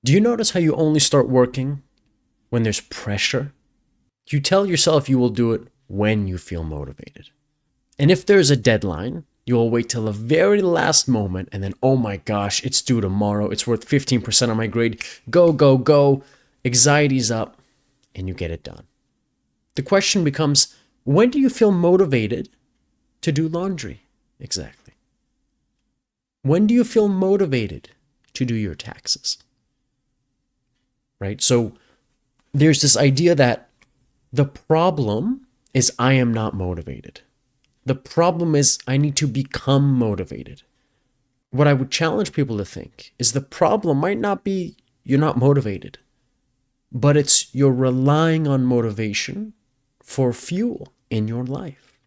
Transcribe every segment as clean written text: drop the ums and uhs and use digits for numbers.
Do you notice how you only start working when there's pressure? You tell yourself you will do it when you feel motivated. And if there's a deadline, you'll wait till the very last moment and then, oh my gosh, it's due tomorrow. It's worth 15% on my grade. Go, go, go. Anxiety's up and you get it done. The question becomes, when do you feel motivated to do laundry? Exactly. When do you feel motivated to do your taxes? Right? So there's this idea that the problem is I am not motivated. The problem is I need to become motivated. What I would challenge people to think is the problem might not be you're not motivated, but it's you're relying on motivation for fuel in your life.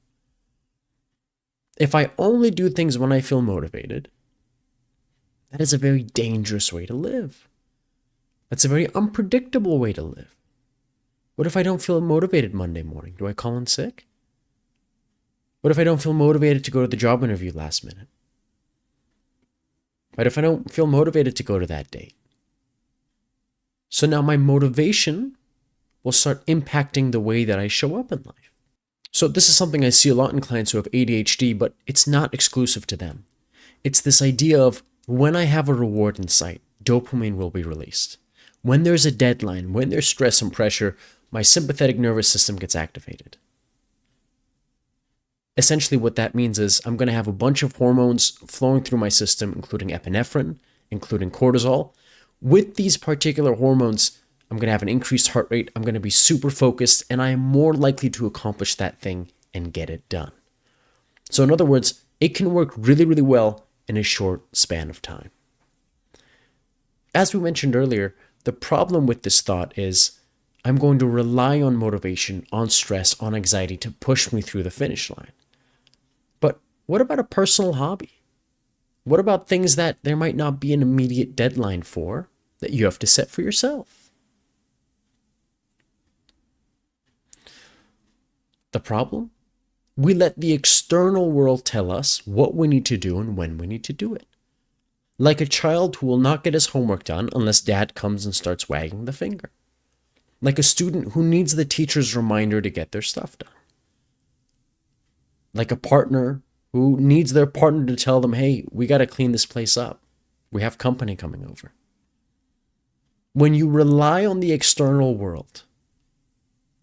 If I only do things when I feel motivated, that is a very dangerous way to live. That's a very unpredictable way to live. What if I don't feel motivated Monday morning? Do I call in sick? What if I don't feel motivated to go to the job interview last minute? What if I don't feel motivated to go to that date? So now my motivation will start impacting the way that I show up in life. So this is something I see a lot in clients who have ADHD, but it's not exclusive to them. It's this idea of when I have a reward in sight, dopamine will be released. When there's a deadline, when there's stress and pressure, my sympathetic nervous system gets activated. Essentially what that means is I'm going to have a bunch of hormones flowing through my system, including epinephrine, including cortisol. With these particular hormones, I'm going to have an increased heart rate, I'm going to be super focused, and I am more likely to accomplish that thing and get it done. So in other words, it can work really, really well in a short span of time. As we mentioned earlier, the problem with this thought is I'm going to rely on motivation, on stress, on anxiety to push me through the finish line. But what about a personal hobby? What about things that there might not be an immediate deadline for that you have to set for yourself? The problem? We let the external world tell us what we need to do and when we need to do it. Like a child who will not get his homework done unless dad comes and starts wagging the finger. Like a student who needs the teacher's reminder to get their stuff done. Like a partner who needs their partner to tell them, hey, we got to clean this place up. We have company coming over. When you rely on the external world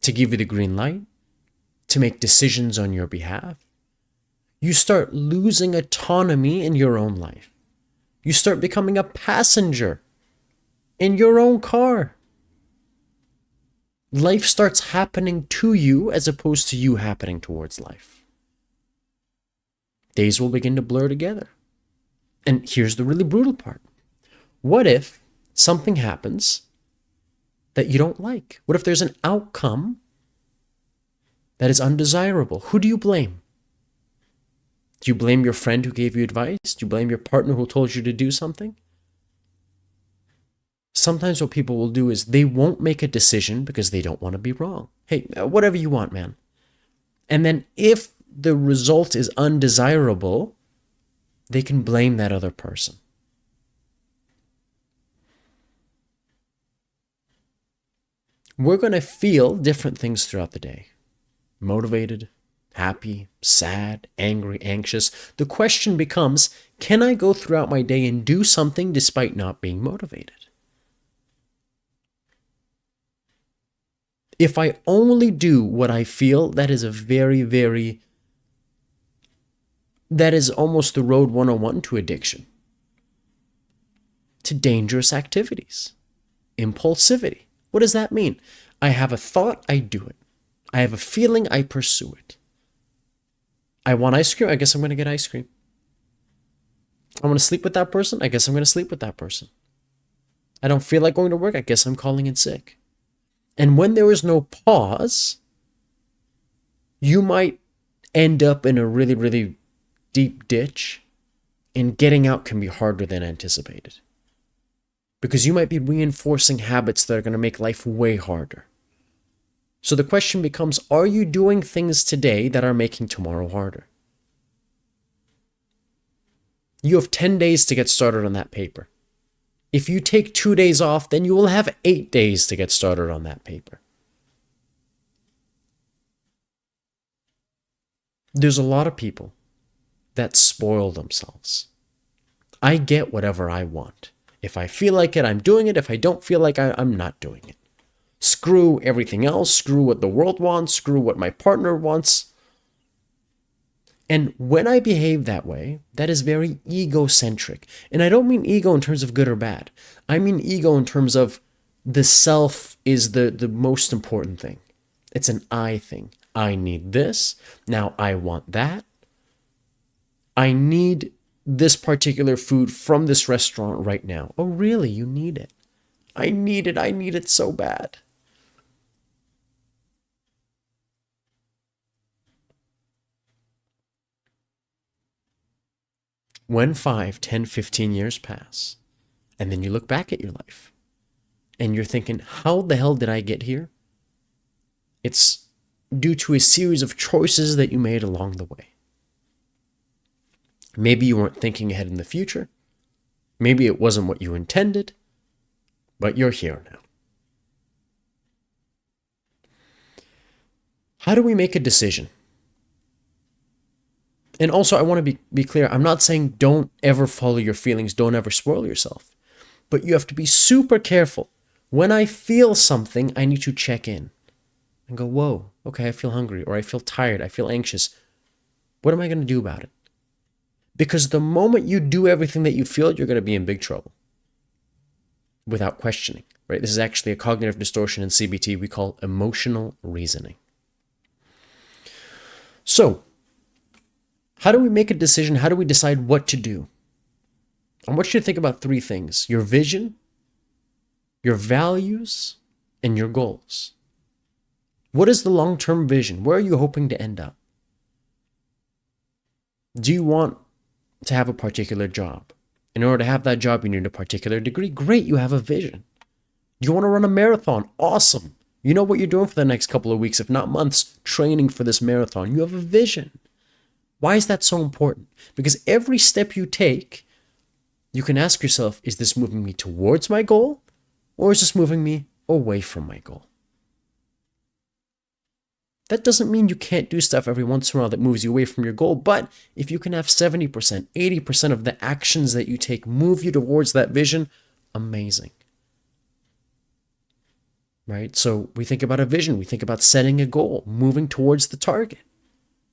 to give you the green light, to make decisions on your behalf, you start losing autonomy in your own life. You start becoming a passenger in your own car. Life starts happening to you as opposed to you happening towards life. Days will begin to blur together. And here's the really brutal part. What if something happens that you don't like? What if there's an outcome that is undesirable? Who do you blame? Do you blame your friend who gave you advice? Do you blame your partner who told you to do something? Sometimes what people will do is they won't make a decision because they don't want to be wrong. Hey, whatever you want, man. And then if the result is undesirable, they can blame that other person. We're going to feel different things throughout the day. Motivated, happy, sad, angry, anxious. The question becomes, can I go throughout my day and do something despite not being motivated? If I only do what I feel, that is that is almost the road 101 to addiction, to dangerous activities, impulsivity. What does that mean? I have a thought, I do it. I have a feeling, I pursue it. I want ice cream, I guess I'm going to get ice cream. I want to sleep with that person, I guess I'm going to sleep with that person. I don't feel like going to work, I guess I'm calling in sick. And when there is no pause, you might end up in a really, really deep ditch, and getting out can be harder than anticipated. Because you might be reinforcing habits that are going to make life way harder. So the question becomes, are you doing things today that are making tomorrow harder? You have 10 days to get started on that paper. If you take 2 days off, then you will have 8 days to get started on that paper. There's a lot of people that spoil themselves. I get whatever I want. If I feel like it, I'm doing it. If I don't feel like I'm not doing it. Screw everything else. Screw what the world wants. Screw what my partner wants. And when I behave that way, that is very egocentric. And I don't mean ego in terms of good or bad. I mean ego in terms of the self is the most important thing. It's an I thing. I need this. Now I want that. I need this particular food from this restaurant right now. Oh, really? You need it? I need it. I need it so bad. When 5, 10, 15 years pass, and then you look back at your life, and you're thinking, how the hell did I get here? It's due to a series of choices that you made along the way. Maybe you weren't thinking ahead in the future. Maybe it wasn't what you intended, but you're here now. How do we make a decision? And also, I want to be clear. I'm not saying don't ever follow your feelings. Don't ever spoil yourself. But you have to be super careful. When I feel something, I need to check in and go, whoa, okay, I feel hungry, or I feel tired, I feel anxious. What am I going to do about it? Because the moment you do everything that you feel, you're going to be in big trouble without questioning, right? This is actually a cognitive distortion in CBT we call emotional reasoning. So, how do we make a decision? How do we decide what to do? I want you to think about 3 things: your vision, your values, and your goals. What is the long-term vision? Where are you hoping to end up? Do you want to have a particular job? In order to have that job, you need a particular degree. Great, you have a vision. Do you want to run a marathon? Awesome. You know what you're doing for the next couple of weeks, if not months, training for this marathon. You have a vision. Why is that so important? Because every step you take, you can ask yourself, is this moving me towards my goal, or is this moving me away from my goal? That doesn't mean you can't do stuff every once in a while that moves you away from your goal, but if you can have 70%, 80% of the actions that you take move you towards that vision, amazing. Right? So we think about a vision, we think about setting a goal, moving towards the target.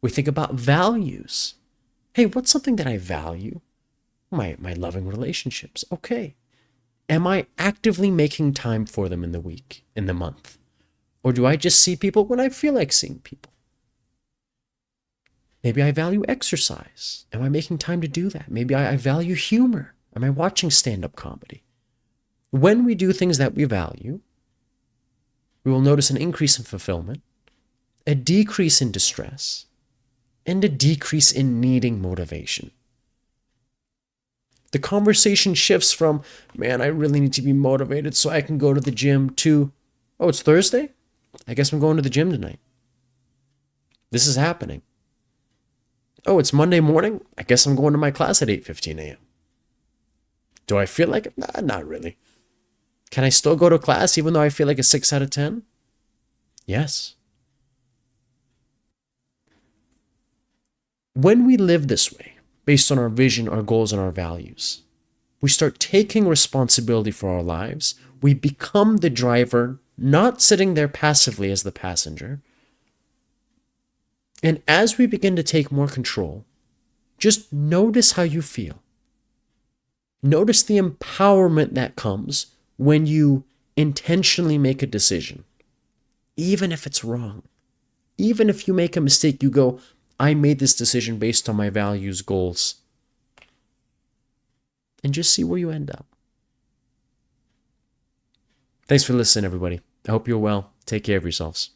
We think about values. Hey, what's something that I value? My loving relationships. Okay. Am I actively making time for them in the week, in the month? Or do I just see people when I feel like seeing people? Maybe I value exercise. Am I making time to do that? Maybe I value humor. Am I watching stand-up comedy? When we do things that we value, we will notice an increase in fulfillment, a decrease in distress, and a decrease in needing motivation. The conversation shifts from, man, I really need to be motivated so I can go to the gym, to, oh, it's Thursday? I guess I'm going to the gym tonight. This is happening. Oh, it's Monday morning? I guess I'm going to my class at 8:15 a.m. Do I feel like it? Nah, not really. Can I still go to class even though I feel like a 6 out of 10? Yes. When we live this way, based on our vision, our goals, and our values, we start taking responsibility for our lives. We become the driver, not sitting there passively as the passenger. And as we begin to take more control, just notice how you feel. Notice the empowerment that comes when you intentionally make a decision, even if it's wrong. Even if you make a mistake, you go, I made this decision based on my values, goals. And just see where you end up. Thanks for listening, everybody. I hope you're well. Take care of yourselves.